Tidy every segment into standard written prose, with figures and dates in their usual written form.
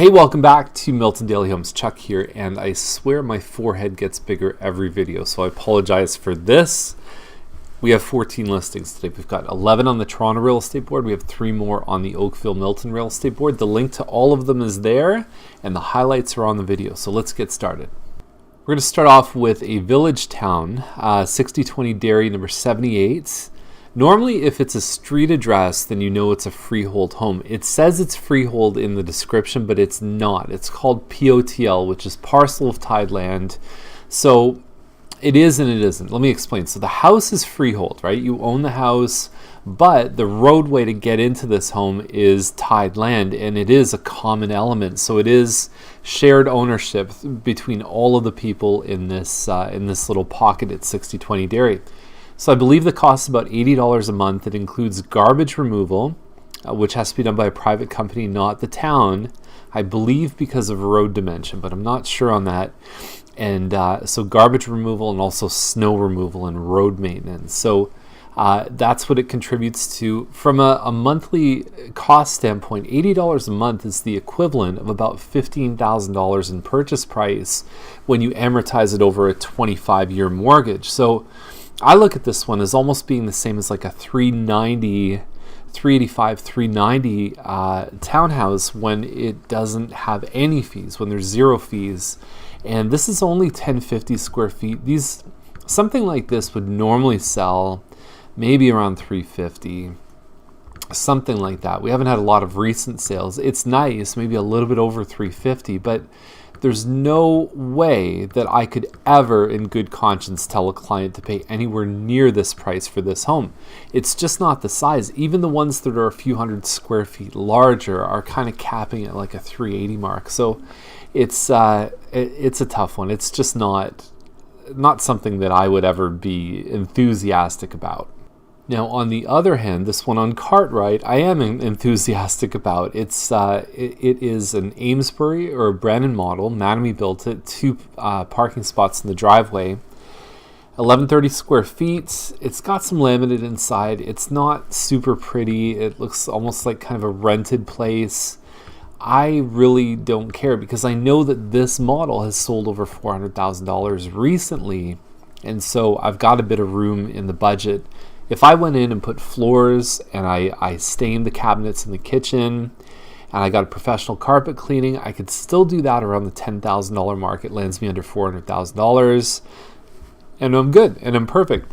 Hey, welcome back to Milton Daily Homes. Chuck here, and I swear my forehead gets bigger every video, so I apologize for this. We have 14 listings today. We've got 11 on the Toronto Real Estate Board. We have 3 more on the Oakville Milton Real Estate Board. The link to all of them is there, and the highlights are on the video, so let's get started. We're going to start off with a village town, 6020 Dairy, number 78. Normally, if it's a street address, then you know it's a freehold home. It says it's freehold in the description, but it's not. It's called POTL, which is parcel of tied land. So it is and it isn't. Let me explain. So the house is freehold, right? You own the house, but the roadway to get into this home is tied land, and it is a common element. So it is shared ownership between all of the people in this little pocket at 6020 Dairy. So I believe the cost is about $80 a month. It includes garbage removal, which has to be done by a private company, not the town. I believe because of road dimension, but I'm not sure on that. And so garbage removal and also snow removal and road maintenance. So that's what it contributes to. From a monthly cost standpoint, $80 a month is the equivalent of about $15,000 in purchase price when you amortize it over a 25-year mortgage. So I look at this one as almost being the same as like a 385, 390 townhouse when it doesn't have any fees, when there's zero fees. And this is only 1050 square feet. Something like this would normally sell maybe around 350, something like that. We haven't had a lot of recent sales. It's nice, maybe a little bit over 350, but there's no way that I could ever in good conscience tell a client to pay anywhere near this price for this home. It's just not the size. Even the ones that are a few hundred square feet larger are kind of capping at like a 380 mark. So it's a tough one. It's just not something that I would ever be enthusiastic about. Now, on the other hand, this one on Cartwright, I am enthusiastic about. It is an Amesbury or a Brennan model. Mattamy built it, 2 parking spots in the driveway. 1130 square feet. It's got some laminate inside. It's not super pretty. It looks almost like kind of a rented place. I really don't care because I know that this model has sold over $400,000 recently, and so I've got a bit of room in the budget. If I went in and put floors and I stained the cabinets in the kitchen and I got a professional carpet cleaning, I could still do that around the $10,000 mark. It lands me under $400,000 and I'm good and I'm perfect.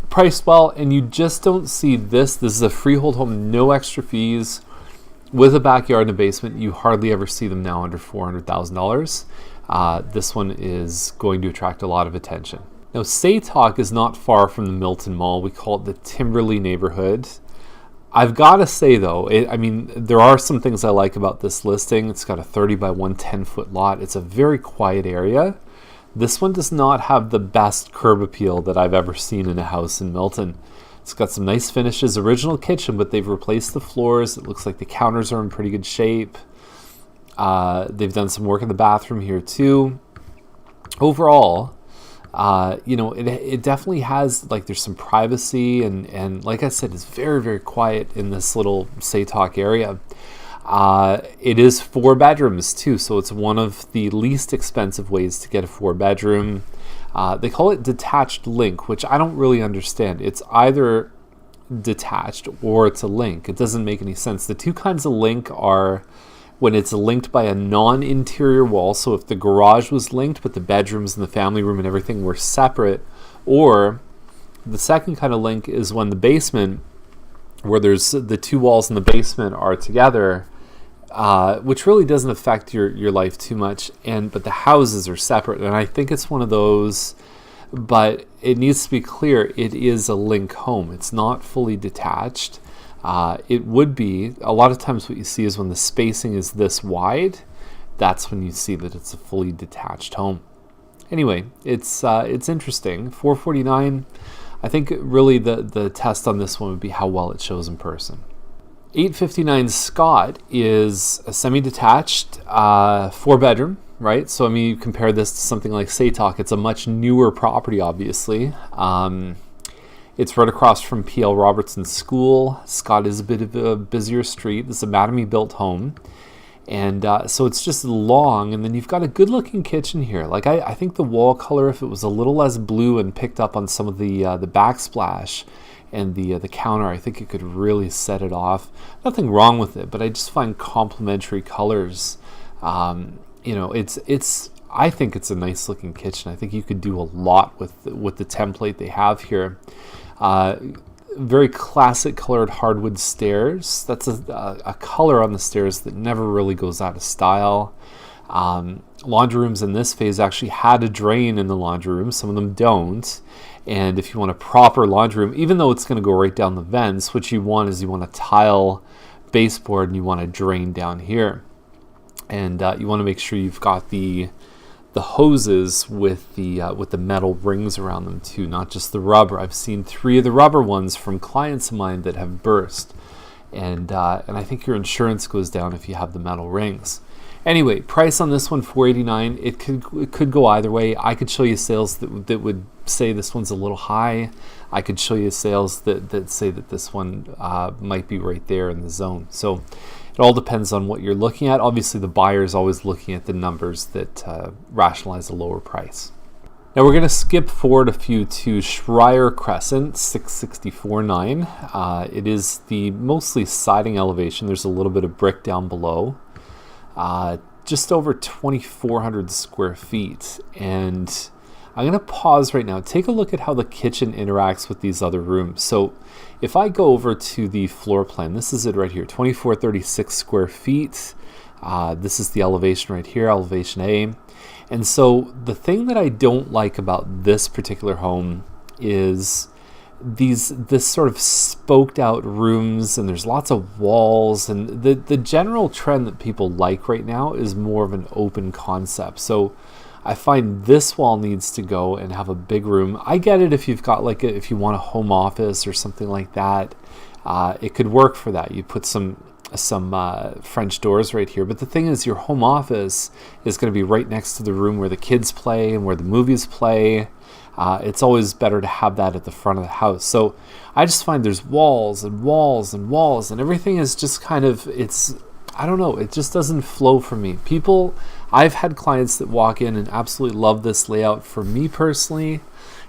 Priced well, and you just don't see this. This is a freehold home, no extra fees, with a backyard and a basement. You hardly ever see them now under $400,000. This one is going to attract a lot of attention. Now, Saytock is not far from the Milton Mall. We call it the Timberley neighborhood. I've got to say, though, there are some things I like about this listing. It's got a 30 by 110-foot lot. It's a very quiet area. This one does not have the best curb appeal that I've ever seen in a house in Milton. It's got some nice finishes, original kitchen, but they've replaced the floors. It looks like the counters are in pretty good shape. They've done some work in the bathroom here, too. Overall, it definitely has, there's some privacy and like I said, it's very, very quiet in this little Saytock area. It is 4 bedrooms too, so it's one of the least expensive ways to get a 4-bedroom. They call it detached link, which I don't really understand. It's either detached or it's a link. It doesn't make any sense. The two kinds of link are when it's linked by a non-interior wall, so if the garage was linked but the bedrooms and the family room and everything were separate, or the second kind of link is when the basement, where there's the 2 walls in the basement are together, which really doesn't affect your life too much, but the houses are separate, and I think it's one of those, but it needs to be clear, it is a link home. It's not fully detached. It would be, a lot of times what you see is when the spacing is this wide, that's when you see that it's a fully detached home. Anyway, it's interesting. $449, I think really the test on this one would be how well it shows in person. 859 Scott is a semi-detached 4-bedroom, right? So you compare this to something like Saytock. It's a much newer property, obviously. It's right across from P.L. Robertson School. Scott is a bit of a busier street. This is a Mattamy built home. And so it's just long, and then you've got a good looking kitchen here. Like I think the wall color, if it was a little less blue and picked up on some of the backsplash and the counter, I think it could really set it off. Nothing wrong with it, but I just find complementary colors. I think it's a nice looking kitchen. I think you could do a lot with the template they have here. Very classic colored hardwood stairs. That's a color on the stairs that never really goes out of style. Laundry rooms in this phase actually had a drain in the laundry room. Some of them don't. And if you want a proper laundry room, even though it's going to go right down the vents, what you want is you want a tile baseboard and you want a drain down here. And you want to make sure you've got the hoses with the metal rings around them too, not just the rubber. I've seen 3 of the rubber ones from clients of mine that have burst, and I think your insurance goes down if you have the metal rings. Anyway, price on this one $489. It could go either way. I could show you sales that would say this one's a little high. I could show you sales that say that this one might be right there in the zone. So it all depends on what you're looking at. Obviously, the buyer is always looking at the numbers that rationalize a lower price. Now we're going to skip forward a few to Schreier Crescent, 664.9. It is the mostly siding elevation. There's a little bit of brick down below. Just over 2,400 square feet. And I'm going to pause right now. Take a look at how the kitchen interacts with these other rooms. So if I go over to the floor plan, this is it right here, 2,436 square feet. This is the elevation right here, elevation A. And so the thing that I don't like about this particular home is this sort of spoked out rooms, and there's lots of walls, and the general trend that people like right now is more of an open concept. So I find this wall needs to go and have a big room. I get it if you've got if you want a home office or something like that, it could work for that. You put some French doors right here, but the thing is, your home office is going to be right next to the room where the kids play and where the movies play. It's always better to have that at the front of the house. So I just find there's walls and walls and walls, and everything is just kind of, I don't know, it just doesn't flow for me. I've had clients that walk in and absolutely love this layout. For me personally,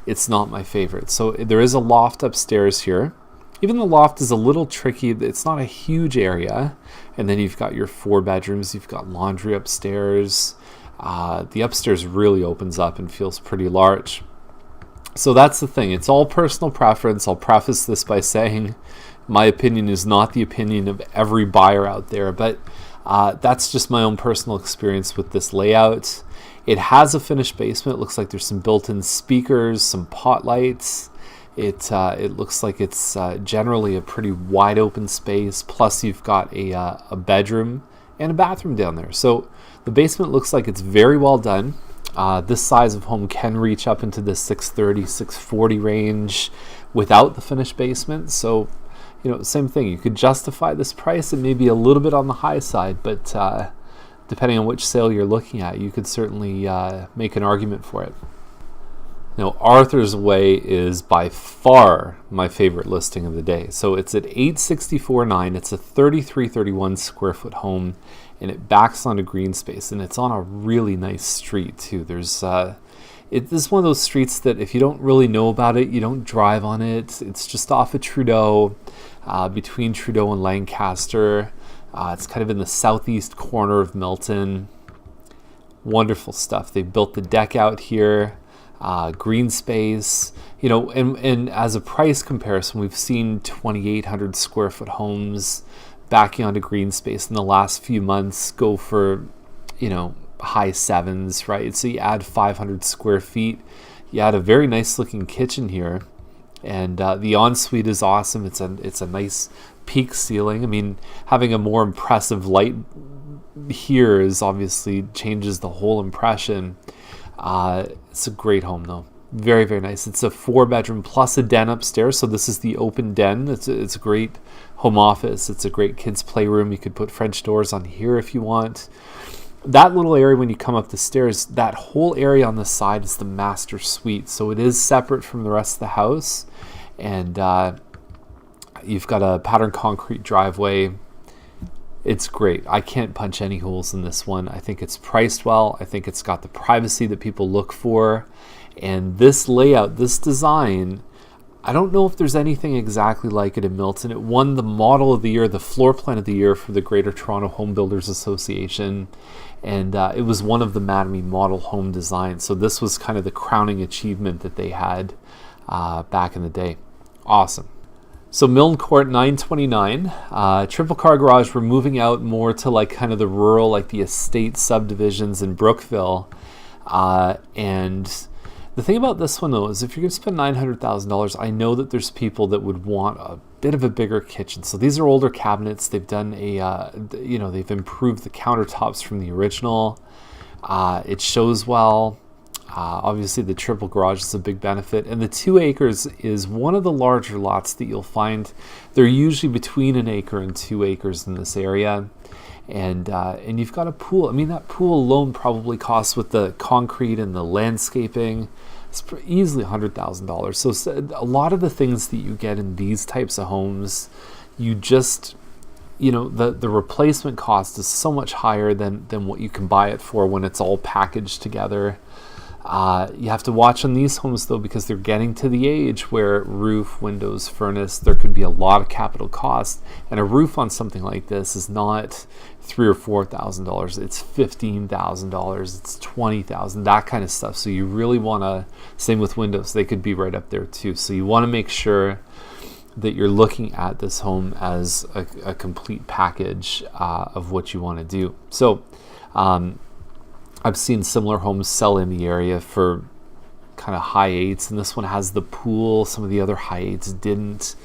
it's not my favorite. So there is a loft upstairs here. Even the loft is a little tricky. It's not a huge area. And then you've got your 4 bedrooms. You've got laundry upstairs. The upstairs really opens up and feels pretty large. So that's the thing. It's all personal preference. I'll preface this by saying my opinion is not the opinion of every buyer out there, but that's just my own personal experience with this layout. It has a finished basement. It looks like there's some built-in speakers, some pot lights. It looks like it's generally a pretty wide open space. Plus, you've got a bedroom and a bathroom down there. So the basement looks like it's very well done. This size of home can reach up into the 630, 640 range without the finished basement. So, same thing. You could justify this price. It may be a little bit on the high side, but depending on which sale you're looking at, you could certainly make an argument for it. Now, Arthur's Way is by far my favorite listing of the day. So it's at 864.9. It's a 3331 square foot home, and it backs onto green space, and it's on a really nice street too. This is one of those streets that if you don't really know about it, you don't drive on it. It's just off of Trudeau, between Trudeau and Lancaster. It's kind of in the southeast corner of Milton. Wonderful stuff. They built the deck out here. Green space, and as a price comparison, we've seen 2,800 square foot homes backing onto green space in the last few months go for, high sevens, right? So you add 500 square feet, you add a very nice looking kitchen here, and the ensuite is awesome. It's a nice peak ceiling. I mean, having a more impressive light here is obviously changes the whole impression. It's a great home though. Very, very nice. It's a 4-bedroom plus a den upstairs. So this is the open den. It's a great home office. It's a great kids playroom. You could put French doors on here if you want. That little area when you come up the stairs, that whole area on the side is the master suite. So it is separate from the rest of the house. And you've got a patterned concrete driveway. It's great. I can't punch any holes in this one. I think it's priced well. I think it's got the privacy that people look for. And this layout, this design, I don't know if there's anything exactly like it in Milton. It won the model of the year, the floor plan of the year for the Greater Toronto Home Builders Association. And it was one of the Mattamy model home designs. So this was kind of the crowning achievement that they had back in the day. Awesome. So Milne Court 929, triple car garage. We're moving out more to like kind of the rural, like the estate subdivisions in Brookville. And the thing about this one though is if you're going to spend $900,000, I know that there's people that would want a bit of a bigger kitchen. So these are older cabinets. They've done they've improved the countertops from the original. It shows well. Obviously the triple garage is a big benefit, and the 2 acres is one of the larger lots that you'll find. They're usually between 1 acre and 2 acres in this area, and you've got a pool. I mean, that pool alone probably costs, with the concrete and the landscaping, it's easily $100,000. So a lot of the things that you get in these types of homes, you just, the replacement cost is so much higher than what you can buy it for when it's all packaged together. You have to watch on these homes though, because they're getting to the age where roof, windows, furnace, there could be a lot of capital cost, and a roof on something like this is not $3,000 or $4,000. It's $15,000. It's $20,000. That kind of stuff. So you really want to. Same with windows; they could be right up there too. So you want to make sure that you're looking at this home as a complete package of what you want to do. So. I've seen similar homes sell in the area for kind of high 8s, and this one has the pool. Some of the other high 8s didn't.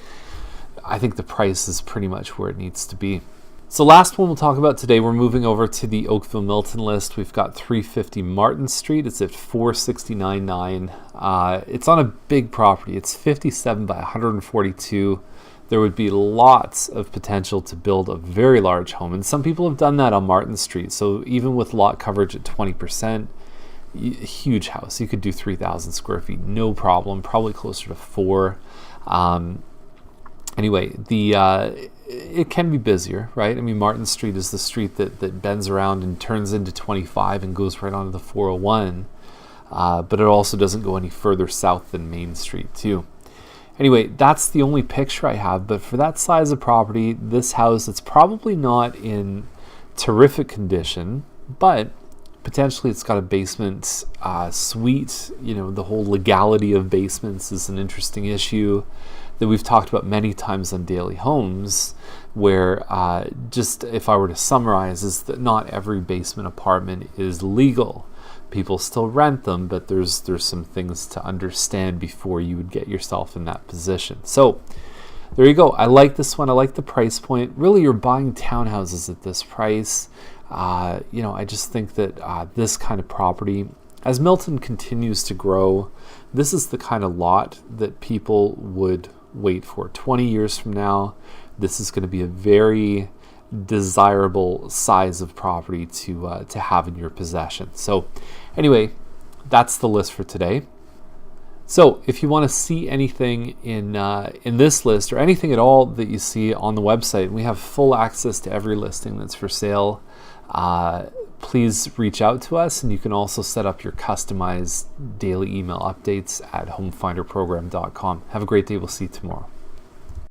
I think the price is pretty much where it needs to be. So last one we'll talk about today, we're moving over to the Oakville Milton list. We've got 350 Martin Street. It's at 469.9. It's on a big property. It's 57 by 142. There would be lots of potential to build a very large home. And some people have done that on Martin Street. So even with lot coverage at 20%, huge house. You could do 3,000 square feet, no problem, probably closer to 4. Anyway, it can be busier, right? I mean, Martin Street is the street that bends around and turns into 25 and goes right onto the 401. But it also doesn't go any further south than Main Street too. Anyway, that's the only picture I have, but for that size of property, this house, it's probably not in terrific condition, but potentially it's got a basement suite. The whole legality of basements is an interesting issue that we've talked about many times on Daily Homes, where just if I were to summarize, is that not every basement apartment is legal. People still rent them, but there's some things to understand before you would get yourself in that position. So there you go. I like this one. I like the price point. Really, you're buying townhouses at this price. I just think that this kind of property, as Milton continues to grow, this is the kind of lot that people would wait for. 20 years from now, this is going to be a very desirable size of property to have in your possession. So anyway, that's the list for today. So if you want to see anything in this list, or anything at all that you see on the website, we have full access to every listing that's for sale. Please reach out to us, and you can also set up your customized daily email updates at homefinderprogram.com. Have a great day. We'll see you tomorrow.